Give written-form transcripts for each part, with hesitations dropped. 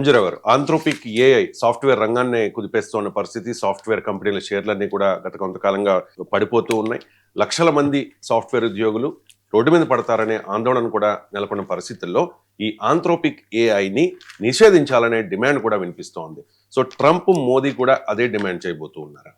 అంజురావు గారు, Anthropic AI software రంగాన్ని కుదిపేస్తున్న పరిస్థితి. సాఫ్ట్వేర్ కంపెనీల షేర్లన్నీ కూడా గత కొంతకాలంగా పడిపోతూ ఉన్నాయి. లక్షల మంది సాఫ్ట్వేర్ ఉద్యోగులు రోడ్డు మీద పడతారనే ఆందోళన కూడా నెలకొన్న పరిస్థితుల్లో ఈ ఆంథ్రోపిక్ ఏఐని నిషేధించాలనే డిమాండ్ కూడా వినిపిస్తోంది. సో ట్రంప్, మోదీ కూడా అదే డిమాండ్ చేయబోతూ ఉన్నారా?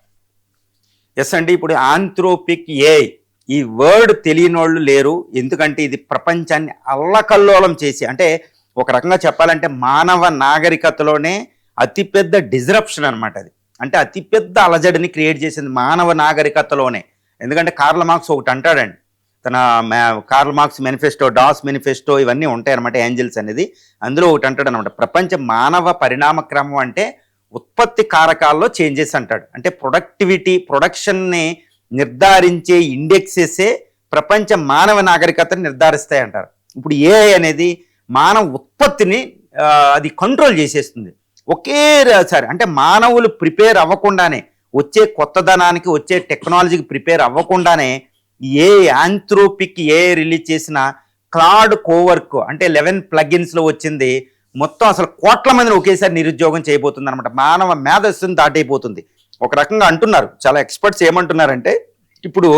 ఎస్ అండి. ఇప్పుడు ఆంథ్రోపిక్ ఏఐ ఈ వర్డ్ తెలియని వాళ్ళు లేరు. ఎందుకంటే ఇది ప్రపంచాన్ని అల్లకల్లోలం చేసి, అంటే ఒక రకంగా చెప్పాలంటే మానవ నాగరికతలోనే అతిపెద్ద డిజరప్షన్ అనమాట. అది అంటే అతిపెద్ద అలజడిని క్రియేట్ చేసింది మానవ నాగరికతలోనే. ఎందుకంటే కార్ల్ మార్క్స్ ఒకటి అంటాడండి, తన Karl Marx manifesto, das manifesto ఇవన్నీ ఉంటాయన్నమాట, ఏంజల్స్ అనేది. అందులో ఒకటి అంటాడు అనమాట, ప్రపంచ మానవ పరిణామ క్రమం అంటే ఉత్పత్తి కారకాల్లో చేంజెస్ అంటాడు. అంటే ప్రొడక్షన్ని నిర్ధారించే ఇండెక్సెసే ప్రపంచ మానవ నాగరికతని నిర్ధారిస్తాయి అంటారు. ఇప్పుడు ఏఐ అనేది మానవ ఉత్పత్తిని అది కంట్రోల్ చేసేస్తుంది ఒకేసారి. అంటే మానవులు ప్రిపేర్ అవ్వకుండానే, వచ్చే కొత్తదనానికి, వచ్చే టెక్నాలజీకి ప్రిపేర్ అవ్వకుండానే ఏ ఆంథ్రోపిక్ ఏఐ రిలీజ్ చేసిన క్లాడ్ కోవర్క్ అంటే 11 ప్లగిన్స్లో వచ్చింది. మొత్తం అసలు కోట్ల మందిని ఒకేసారి నిరుద్యోగం చేయబోతుంది అనమాట. మానవ మేధస్సుని దాటైపోతుంది. ఒక రకంగా అంటున్నారు చాలా ఎక్స్పర్ట్స్, ఏమంటున్నారంటే ఇప్పుడు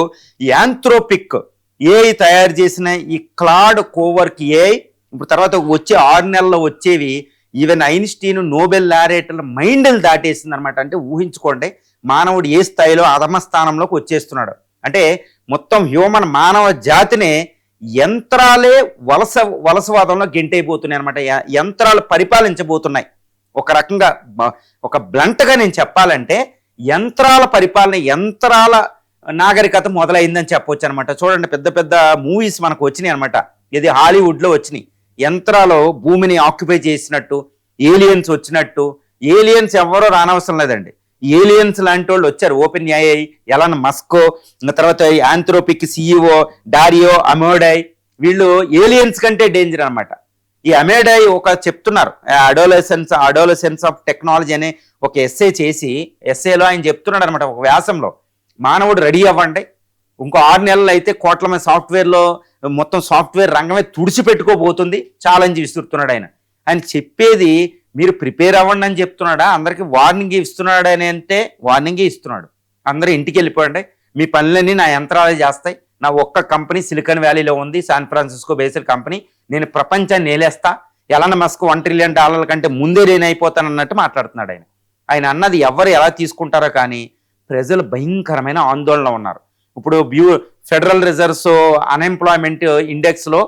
ఈ ఆంథ్రోపిక్ ఏఐ తయారు చేసిన ఈ క్లాడ్ కోవర్క్ ఏఐ ఇప్పుడు తర్వాత వచ్చే 6 నెలల్లో వచ్చేవి ఈవెన్ ఐన్స్టీన్, నోబెల్ లారెట్ల మైండ్ని దాటేసింది అనమాట. అంటే ఊహించుకోండి, మానవుడు ఏ స్థాయిలో అధమ స్థానంలోకి వచ్చేస్తున్నాడు. అంటే మొత్తం మానవ జాతినే యంత్రాలే వలసవాదంలో గెంటైపోతున్నాయి అనమాట. యంత్రాలు పరిపాలించబోతున్నాయి. ఒక రకంగా ఒక బ్లంట్గా నేను చెప్పాలంటే యంత్రాల పరిపాలన, యంత్రాల నాగరికత మొదలైందని చెప్పవచ్చు అనమాట. చూడండి, పెద్ద పెద్ద మూవీస్ మనకు వచ్చినాయి అనమాట. ఇది హాలీవుడ్లో వచ్చినాయి. యంత్రాలు భూమిని ఆక్యుపై చేసినట్టు, ఏలియన్స్ వచ్చినట్టు. ఏలియన్స్ ఎవరో రానవసరం లేదండి, ఏలియన్స్ లాంటి వాళ్ళు వచ్చారు. ఓపెన్ ఏఐ, ఎలాన్ మస్క్, తర్వాత ఆంథ్రోపిక్ సిఇఓ డారియో అమోడై, వీళ్ళు ఏలియన్స్ కంటే డేంజర్ అనమాట. ఈ అమోడై ఒక చెప్తున్నారు, అడోలసెన్స్ ఆఫ్ టెక్నాలజీ అనే ఒక ఎస్సే చేసి, ఎస్సేలో ఆయన చెప్తున్నాడు అనమాట ఒక వ్యాసంలో, మానవుడు రెడీ అవ్వండి, ఇంకో 6 నెలలు అయితే కోట్ల మంది సాఫ్ట్వేర్లో మొత్తం సాఫ్ట్వేర్ రంగమే తుడిచిపెట్టుకోబోతుంది, ఛాలెంజ్ విస్తున్నాడు ఆయన. ఆయన చెప్పేది మీరు ప్రిపేర్ అవ్వండి అని చెప్తున్నాడా, అందరికీ వార్నింగ్ ఇస్తున్నాడు అని అంటే వార్నింగే ఇస్తున్నాడు. అందరూ ఇంటికి వెళ్ళిపోండి, మీ పనులన్నీ నా యంత్రాలే చేస్తాయి, నా ఒక్క కంపెనీ సిలికాన్ వ్యాలీలో ఉంది, శాన్ ఫ్రాన్సిస్కో బేస్డ్ కంపెనీ, నేను ప్రపంచాన్ని నేలేస్తా, ఎలాన్ మస్క్ $1 ట్రిలియన్ కంటే ముందే నేను అయిపోతాను అన్నట్టు మాట్లాడుతున్నాడు ఆయన. ఆయన అన్నది ఎవరు ఎలా తీసుకుంటారో కానీ ప్రజలు భయంకరమైన ఆందోళనలో ఉన్నారు. ఇప్పుడు ఫెడరల్ రిజర్వ్స్ అన్ఎంప్లాయ్మెంట్ ఇండెక్స్లో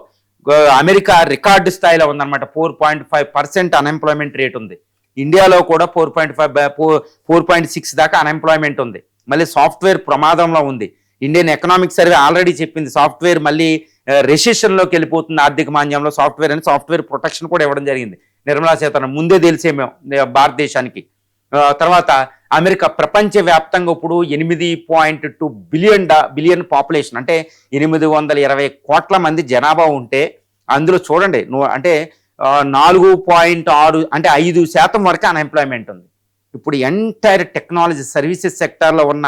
అమెరికా రికార్డు స్థాయిలో ఉందన్నమాట. 4.5% అన్ఎంప్లాయ్మెంట్ రేట్ ఉంది. ఇండియాలో కూడా 4.6 దాకా అన్ఎంప్లాయ్మెంట్ ఉంది. మళ్ళీ సాఫ్ట్వేర్ ప్రమాదంలో ఉంది. ఇండియన్ ఎకనామిక్ సర్వే ఆల్రెడీ చెప్పింది, సాఫ్ట్వేర్ మళ్ళీ రెసిషన్లోకి వెళ్ళిపోతుంది, ఆర్థిక మాంద్యంలో సాఫ్ట్వేర్ అని. సాఫ్ట్వేర్ ప్రొటెక్షన్ కూడా ఇవ్వడం జరిగింది నిర్మలా సీతారామన్, ముందే తెలిసేమో భారతదేశానికి. తర్వాత అమెరికా ప్రపంచవ్యాప్తంగా ఇప్పుడు 8.2 బిలియన్ పాపులేషన్, అంటే 820 కోట్ల మంది జనాభా ఉంటే అందులో చూడండి అంటే 4.6 అంటే 5% వరకు అన్ఎంప్లాయ్మెంట్ ఉంది. ఇప్పుడు ఎంటైర్ టెక్నాలజీ సర్వీసెస్ సెక్టార్లో ఉన్న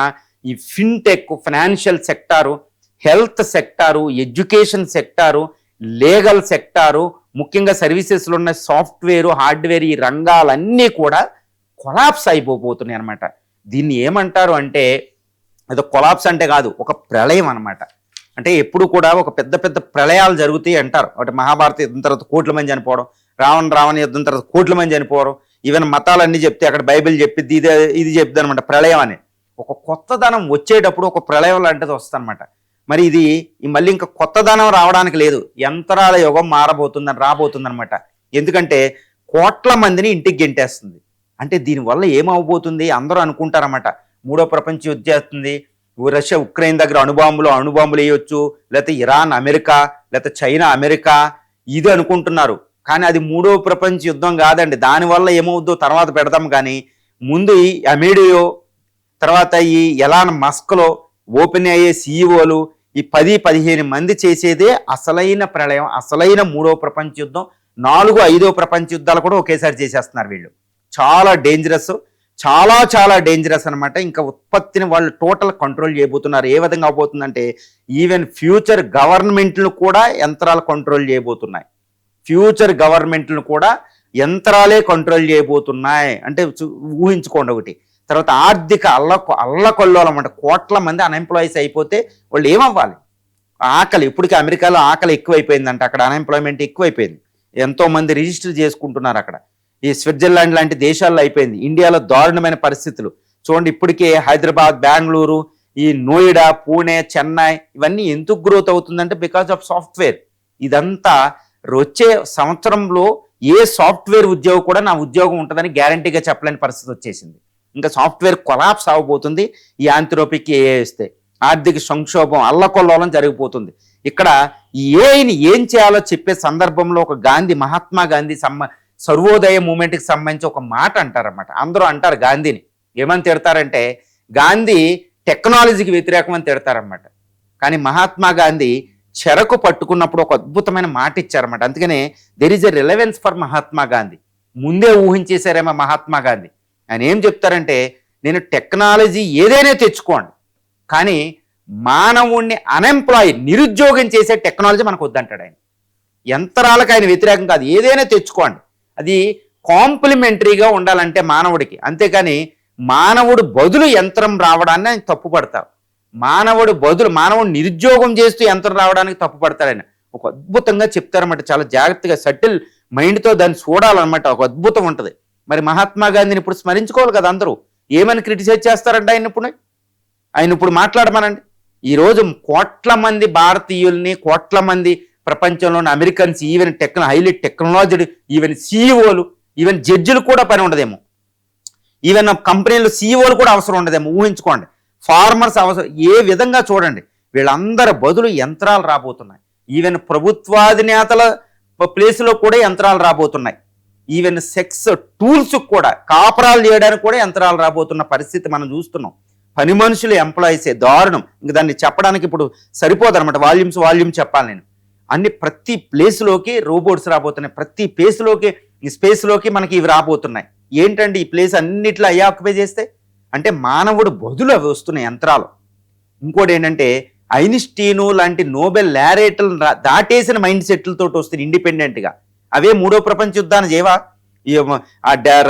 ఈ fintech, financial sector, health sector, education sector, legal sector, ముఖ్యంగా సర్వీసెస్లో ఉన్న సాఫ్ట్వేరు, హార్డ్వేర్, ఈ రంగాలన్నీ కూడా కొలాప్స్ అయిపోతున్నాయి అనమాట. దీన్ని ఏమంటారు అంటే, ఏదో కొలాప్స్ అంటే కాదు, ఒక ప్రళయం అనమాట. అంటే ఎప్పుడు కూడా ఒక పెద్ద పెద్ద ప్రళయాలు జరుగుతాయి అంటారు. ఒకటి మహాభారత యుద్ధం తర్వాత కోట్ల మంది చనిపోవడం, రావణ యుద్ధం తర్వాత కోట్ల మంది చనిపోవడం, ఈవెన్ మతాలన్నీ చెప్తే అక్కడ బైబిల్ చెప్పిద్ది, ఇది చెప్తుంది అనమాట ప్రళయం అని. ఒక కొత్తదనం వచ్చేటప్పుడు ఒక ప్రళయం లాంటిది వస్తుంది అనమాట. మరి ఇది మళ్ళీ ఇంకా కొత్తదనం రావడానికి లేదు, యంత్రాల యుగం రాబోతుంది అనమాట. ఎందుకంటే కోట్ల మందిని ఇంటికి గెంటేస్తుంది. అంటే దీనివల్ల ఏమవబోతుంది అందరూ అనుకుంటారన్నమాట, 3వ ప్రపంచ యుద్ధం చేస్తుంది, రష్యా ఉక్రెయిన్ దగ్గర అణుబాంబులు వేయొచ్చు, లేకపోతే ఇరాన్ అమెరికా, లేకపోతే చైనా అమెరికా, ఇది అనుకుంటున్నారు. కానీ అది 3వ ప్రపంచ యుద్ధం కాదండి. దానివల్ల ఏమవుద్దో తర్వాత పెడదాం. కానీ ముందు ఈ అమేడియో, తర్వాత ఈ ఎలాన్ మస్క్లో, ఓపెన్ ఏఐ సిఇఓలు, ఈ 10-15 మంది చేసేదే అసలైన ప్రళయం, అసలైన 3వ ప్రపంచ యుద్ధం. 4-5వ ప్రపంచ యుద్ధాలు కూడా ఒకేసారి చేసేస్తున్నారు వీళ్ళు. చాలా డేంజరస్ అనమాట. ఇంకా ఉత్పత్తిని వాళ్ళు టోటల్ కంట్రోల్ చేయబోతున్నారు. ఏ విధంగా అవబోతుందంటే ఈవెన్ ఫ్యూచర్ గవర్నమెంట్లు కూడా యంత్రాలు కంట్రోల్ చేయబోతున్నాయి. ఫ్యూచర్ గవర్నమెంట్లను కూడా యంత్రాలే కంట్రోల్ చేయబోతున్నాయి అంటే ఊహించుకోండి ఒకటి. తర్వాత ఆర్థిక అల్లకొల్లోలం అంటే కోట్ల మంది అన్ఎంప్లాయీస్ అయిపోతే వాళ్ళు ఏమవ్వాలి? ఆకలి, ఇప్పటికీ అమెరికాలో ఆకలి ఎక్కువైపోయిందంట, అక్కడ అన్ఎంప్లాయ్మెంట్ ఎక్కువైపోయింది, ఎంతో మంది రిజిస్టర్ చేసుకుంటున్నారు అక్కడ. ఈ స్విట్జర్లాండ్ లాంటి దేశాల్లో అయిపోయింది. ఇండియాలో దారుణమైన పరిస్థితులు చూడండి. ఇప్పటికే హైదరాబాద్, బెంగళూరు, ఈ నోయిడా, పూణే, చెన్నై ఇవన్నీ ఎందుకు గ్రోత్ అవుతుందంటే బికాజ్ ఆఫ్ సాఫ్ట్వేర్. ఇదంతా వచ్చే సంవత్సరంలో ఏ సాఫ్ట్వేర్ ఉద్యోగం కూడా నా ఉద్యోగం ఉంటుందని గ్యారంటీగా చెప్పలేని పరిస్థితి వచ్చేసింది. ఇంకా సాఫ్ట్వేర్ కొలాప్స్ అవ్వబోతుంది ఈ ఆంథ్రోపిక్ ఏఐ వస్తే. ఆర్థిక సంక్షోభం, అల్లకొల్లోలం జరిగిపోతుంది. ఇక్కడ ఈ ఏఐని ఏం చేయాలో చెప్పే సందర్భంలో ఒక మహాత్మా గాంధీ సర్వోదయ మూమెంట్కి సంబంధించి ఒక మాట అంటారన్నమాట. అందరూ అంటారు గాంధీని ఏమని తిడతారంటే గాంధీ టెక్నాలజీకి వ్యతిరేకం అని తిడతారన్నమాట. కానీ మహాత్మా గాంధీ చెరకు పట్టుకున్నప్పుడు ఒక అద్భుతమైన మాట ఇచ్చారన్నమాట. అందుకనే there is a relevance for Mahatma Gandhi. ముందే ఊహించేశారేమో మహాత్మా గాంధీ. ఆయన ఏం చెప్తారంటే నేను టెక్నాలజీ ఏదైనా తెచ్చుకోండి, కానీ మానవుణ్ణి నిరుద్యోగం చేసే టెక్నాలజీ మనకు వద్దంటాడు ఆయన. యంత్రాలకు ఆయన వ్యతిరేకం కాదు, ఏదైనా తెచ్చుకోండి, అది కాంప్లిమెంటరీగా ఉండాలంటే మానవుడికి. అంతేకాని మానవుడు బదులు యంత్రం రావడాన్ని ఆయన తప్పుపడతారు. మానవుడు నిరుద్యోగం చేస్తూ యంత్రం రావడానికి తప్పుపడతాడు ఆయన. ఒక అద్భుతంగా చెప్తారన్నమాట, చాలా జాగ్రత్తగా సటిల్ మైండ్తో దాన్ని చూడాలన్నమాట. ఒక అద్భుతం ఉంటుంది. మరి మహాత్మా గాంధీని ఇప్పుడు స్మరించుకోవాలి కదా అందరూ. ఏమని క్రిటిసైజ్ చేస్తారంటే ఆయన ఇప్పుడు మాట్లాడమనండి. ఈరోజు కోట్ల మంది భారతీయుల్ని, కోట్ల మంది ప్రపంచంలోని Americans, even highly technology, even సీఈఓలు, ఈవెన్ జడ్జిలు కూడా పని ఉండదేమో, ఈవెన్ కంపెనీలు సీఈఓలు కూడా అవసరం ఉండదేమో. ఊహించుకోండి, ఫార్మర్స్ అవసరం. ఏ విధంగా చూడండి, వీళ్ళందరి బదులు యంత్రాలు రాబోతున్నాయి. ఈవెన్ ప్రభుత్వాధినేతల ప్లేస్లో కూడా యంత్రాలు రాబోతున్నాయి. ఈవెన్ సెక్స్ టూల్స్ కూడా, కాపరాలు చేయడానికి కూడా యంత్రాలు రాబోతున్న పరిస్థితి మనం చూస్తున్నాం. పని మనుషులు ఎంప్లాయీసే దారుణం. ఇంక దాన్ని చెప్పడానికి ఇప్పుడు సరిపోదన్నమాట, వాల్యూమ్ చెప్పాలి నేను. ప్రతి ప్లేస్లోకి రోబోట్స్ రాబోతున్నాయి, ప్రతి స్పేస్లోకి మనకి ఇవి రాబోతున్నాయి. ఏంటంటే ఈ ప్లేస్ అన్నిట్లో ఆక్యుపై చేస్తే అంటే మానవుడు బదులు అవి వస్తున్నాయి యంత్రాలు. ఇంకోటి ఏంటంటే ఐన్స్టీను లాంటి నోబెల్ లారేట్లు దాటేసిన మైండ్ సెట్లతో వస్తున్నాయి ఇండిపెండెంట్గా. అవే మూడో ప్రపంచ యుద్ధాన్ని చేయవా,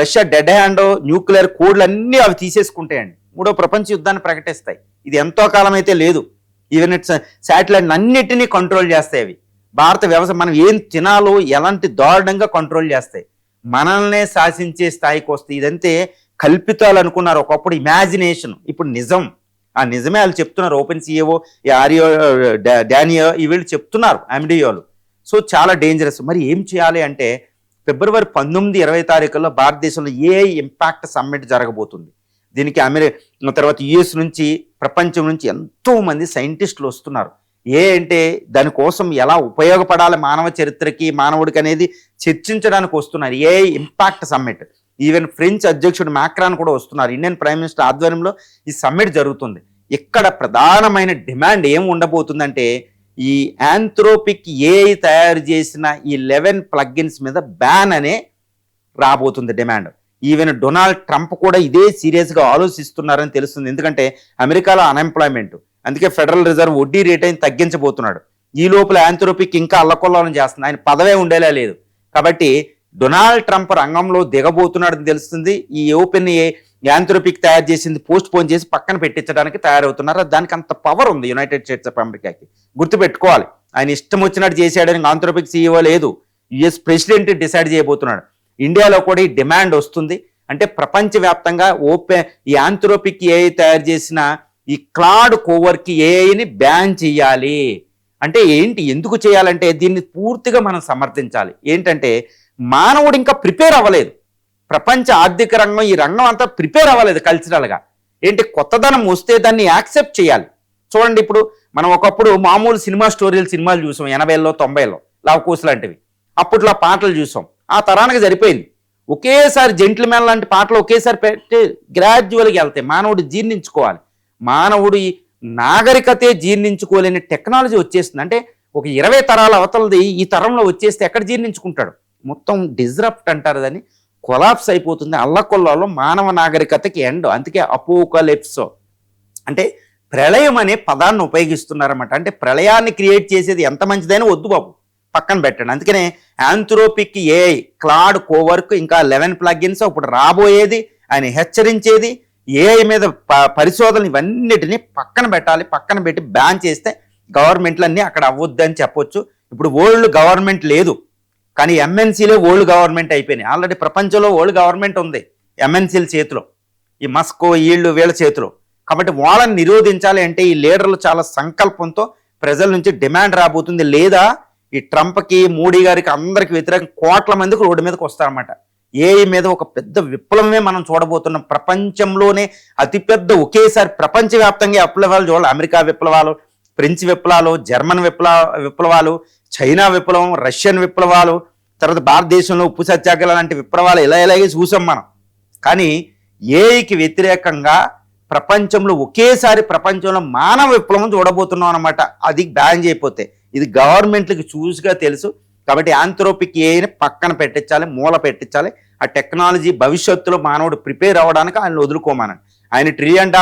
రష్యా డెడ్ హ్యాండ్ న్యూక్లియర్ కోడ్లు అన్నీ అవి తీసేసుకుంటాయండి, మూడో ప్రపంచ యుద్ధాన్ని ప్రకటిస్తాయి. ఇది ఎంతో కాలం అయితే లేదు. ఈవెన్ శాటిలైట్ అన్నిటినీ కంట్రోల్ చేస్తాయి అవి. భారత వ్యవసాయం మనం ఏం తినాలో ఎలాంటి దారుణంగా కంట్రోల్ చేస్తాయి, మనల్నే శాసించే స్థాయికి వస్తాయి. ఇదంతే కల్పితాలు అనుకున్నారు ఒకప్పుడు, ఇమాజినేషన్, ఇప్పుడు నిజం. ఆ నిజమే వాళ్ళు చెప్తున్నారు. ఓపెన్ సిఏఓ ఆరియో డానియో వీళ్ళు చెప్తున్నారు, అమిడియోలు. సో చాలా డేంజరస్. మరి ఏం చేయాలి అంటే ఫిబ్రవరి 19, 20 తారీఖుల్లో భారతదేశంలో ఏఐ ఇంపాక్ట్ సమ్మిట్ జరగబోతుంది. దీనికి తర్వాత యుఎస్ నుంచి, ప్రపంచం నుంచి ఎంతో మంది సైంటిస్టులు వస్తున్నారు. అంటే దానికోసం ఎలా ఉపయోగపడాలి మానవ చరిత్రకి, మానవుడికి అనేది చర్చించడానికి వస్తున్నారు. AI impact summit. Even French అధ్యక్షుడు మ్యాక్రాన్ కూడా వస్తున్నారు. ఇండియన్ ప్రైమ్ మినిస్టర్ ఆధ్వర్యంలో ఈ సమ్మిట్ జరుగుతుంది. ఇక్కడ ప్రధానమైన డిమాండ్ ఏం ఉండబోతుందంటే ఈ ఆంథ్రోపిక్ ఏఐ తయారు చేసిన ఈ 11 ప్లగ్ఇన్స్ మీద బ్యాన్ అనే రాబోతుంది డిమాండ్. ఈవెన్ డొనాల్డ్ ట్రంప్ కూడా ఇదే సీరియస్గా ఆలోచిస్తున్నారని తెలుస్తుంది. ఎందుకంటే అమెరికాలో అన్ఎంప్లాయ్మెంట్, అందుకే ఫెడరల్ రిజర్వ్ వడ్డీ రేట్ అయిన తగ్గించబోతున్నాడు. ఈ లోపల ఆంథ్రోపిక్ ఇంకా అల్లకొల్లోలం చేస్తుంది. ఆయన పదవే ఉండేలా లేదు. కాబట్టి డొనాల్డ్ ట్రంప్ రంగంలో దిగబోతున్నాడని తెలుస్తుంది. ఈ ఓపెన్ ఆంథ్రోపిక్ తయారు చేసింది పోస్ట్ పోన్ చేసి పక్కన పెట్టించడానికి తయారవుతున్నారు. దానికి అంత పవర్ ఉంది యునైటెడ్ స్టేట్స్ ఆఫ్ అమెరికాకి. గుర్తుపెట్టుకోవాలి, ఆయన ఇష్టం వచ్చినట్టు చేశాడని ఆంథ్రోపిక్ సీఈఓ లేదు, యుఎస్ ప్రెసిడెంట్ డిసైడ్ చేయబోతున్నాడు. ఇండియాలో కూడా ఈ డిమాండ్ వస్తుంది. అంటే ప్రపంచవ్యాప్తంగా ఈ ఆంథ్రోపిక్ ఏఐ తయారు చేసిన ఈ క్లాడ్ కోవర్కి ఏఐని బ్యాన్ చేయాలి. అంటే ఏంటి, ఎందుకు చేయాలంటే దీన్ని పూర్తిగా మనం సమర్థించాలి. ఏంటంటే మానవుడు ఇంకా ప్రిపేర్ అవ్వలేదు, ప్రపంచ ఆర్థిక రంగం, ఈ రంగం అంతా ప్రిపేర్ అవ్వలేదు కల్చరల్గా. కొత్తదనం వస్తే దాన్ని యాక్సెప్ట్ చేయాలి. చూడండి, ఇప్పుడు మనం ఒకప్పుడు మామూలు సినిమాలు చూసాం 80లో 90లో, లవకుశ లాంటివి. అప్పట్లో పాటలు చూసాం. ఆ తరానికి సరిపోయింది. ఒకేసారి జెంటిల్మెన్ లాంటి పాటలు ఒకేసారి పెట్టి గ్రాడ్యువల్గా వెళ్తాయి. మానవుడు జీర్ణించుకోవాలి. మానవుడు ఈ నాగరికతే జీర్ణించుకోలేని టెక్నాలజీ వచ్చేస్తుంది. అంటే ఒక 20 తరాల అవతలది ఈ తరంలో వచ్చేస్తే ఎక్కడ జీర్ణించుకుంటాడు? మొత్తం డిస్రప్ట్ అంటారు, దాన్ని కొలాప్స్ అయిపోతుంది. అల్లకొల్లాలో మానవ నాగరికతకి ఎండ్. అందుకే అపోకలిప్సో అంటే ప్రళయం అనే పదాన్ని ఉపయోగిస్తున్నారన్నమాట. అంటే ప్రళయాన్ని క్రియేట్ చేసేది ఎంత మంచిదైనా వద్దు బాబు, పక్కన పెట్టండి. అందుకనే ఆంథ్రోపిక్ ఏఐ, క్లాడ్ కోవర్క్, ఇంకా 11 ప్లగిన్స్, ఇప్పుడు రాబోయేది ఆయన హెచ్చరించేది ఏఐ మీద పరిశోధనలు ఇవన్నిటిని పక్కన పెట్టాలి. పక్కన పెట్టి బ్యాన్ చేస్తే గవర్నమెంట్లన్నీ అక్కడ అవ్వద్దని చెప్పొచ్చు. ఇప్పుడు వరల్డ్ గవర్నమెంట్ లేదు, కానీ ఎంఎన్సీలే వరల్డ్ గవర్నమెంట్ అయిపోయినాయి. ఆల్రెడీ ప్రపంచంలో వరల్డ్ గవర్నమెంట్ ఉంది ఎంఎన్సీల చేతిలో, ఈ మస్కో వీళ్ళ చేతిలో. కాబట్టి వాళ్ళని నిరోధించాలి అంటే ఈ లీడర్లు చాలా సంకల్పంతో ప్రజల నుంచి డిమాండ్ రాబోతుంది. లేదా ఈ ట్రంప్కి, మోడీ గారికి అందరికి వ్యతిరేకంగా కోట్ల మందికి రోడ్డు మీదకి వస్తారన్నమాట. ఏఐ మీద ఒక పెద్ద విప్లవమే మనం చూడబోతున్నాం. ప్రపంచంలోనే అతిపెద్ద ఒకేసారి ప్రపంచవ్యాప్తంగా విప్లవాలు చూడాలి. అమెరికా విప్లవాలు, ఫ్రెంచ్ విప్లవాలు, జర్మన్ విప్లవాలు, చైనా విప్లవం, రష్యన్ విప్లవాలు, తర్వాత భారతదేశంలో ఉప్పు సత్యాగ్రహం లాంటి విప్లవాలు ఇలాగే చూసాం మనం. కానీ ఏఐకి వ్యతిరేకంగా ప్రపంచంలో ఒకేసారి ప్రపంచంలో మానవ విప్లవం చూడబోతున్నాం అనమాట. అది బ్యాన్ చేయకపోతే ఇది గవర్నమెంట్లకి చూసుగా తెలుసు. కాబట్టి ఆంథ్రోపిక్ ఏఐని పక్కన పెట్టించాలి, మూల పెట్టించాలి. ఆ టెక్నాలజీ భవిష్యత్తులో మానవుడు ప్రిపేర్ అవ్వడానికి ఆయన వదులుకోమనండి. ఆయన $1 ట్రిలియన్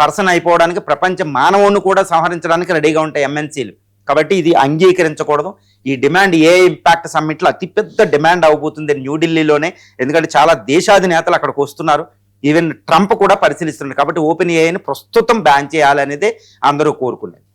పర్సన్ అయిపోవడానికి ప్రపంచ మానవుని కూడా సంహరించడానికి రెడీగా ఉంటాయి ఎంఎన్సీలు. కాబట్టి ఇది అంగీకరించకూడదు. ఈ డిమాండ్ ఏఐ ఇంపాక్ట్ సమ్మిట్లో అతిపెద్ద డిమాండ్ అవబోతుంది న్యూఢిల్లీలోనే. ఎందుకంటే చాలా దేశాధినేతలు అక్కడికి వస్తున్నారు. ఈవెన్ ట్రంప్ కూడా పరిశీలిస్తున్నారు. కాబట్టి ఓపెన్ ఏఐని ప్రస్తుతం బ్యాన్ చేయాలనేదే అందరూ కోరుకునేది.